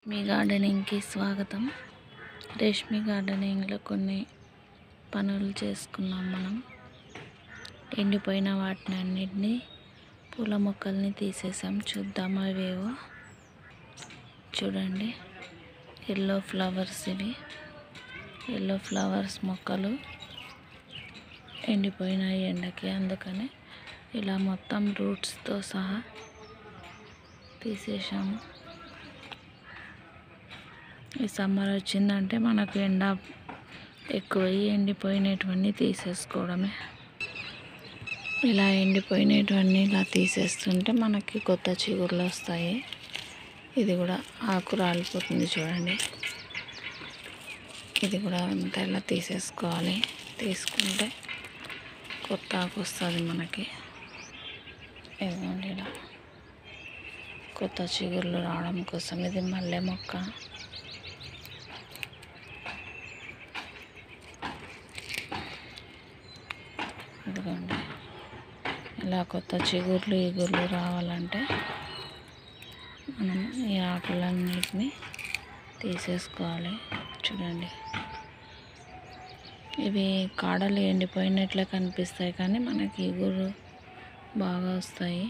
మీ గార్డెనింగ్కి స్వాగతం. రేష్మి గార్డెనింగ్లో కొన్ని పనులు చేసుకున్నాం మనం. ఎండిపోయిన వాటిని అన్నిటినీ పూల మొక్కల్ని తీసేసాం. చూద్దాం అవేవో. చూడండి, ఎల్లో ఫ్లవర్స్ ఇవి. ఎల్లో ఫ్లవర్స్ మొక్కలు ఎండిపోయినాయి ఎండకి, అందుకని ఇలా మొత్తం రూట్స్తో సహా తీసేసాము. ఈ సమ్మర్ వచ్చిందంటే మనకు ఎండ ఎక్కువయ్యి ఎండిపోయినటువన్నీ తీసేసుకోవడమే. ఇలా ఎండిపోయినటువన్నీ ఇలా తీసేస్తుంటే మనకి కొత్త చిగుర్లు వస్తాయి. ఇది కూడా ఆకు రాలిపోతుంది చూడండి. ఇది కూడా అంతా ఇలా తీసేసుకోవాలి. తీసుకుంటే కొత్త ఆకు వస్తుంది మనకి. ఇదిగోండి, ఇలా కొత్త చిగుర్లు రావడం కోసం. ఇది మల్లె మొక్క. ఇదిగోండి, ఇలా కొత్త చిగుర్లు ఈగుర్లు రావాలంటే మనం ఈ ఆకులన్నిటిని తీసేసుకోవాలి. చూడండి, ఇవి కాడలు ఎండిపోయినట్లే కనిపిస్తాయి, కానీ మనకి ఈగురు బాగా వస్తాయి.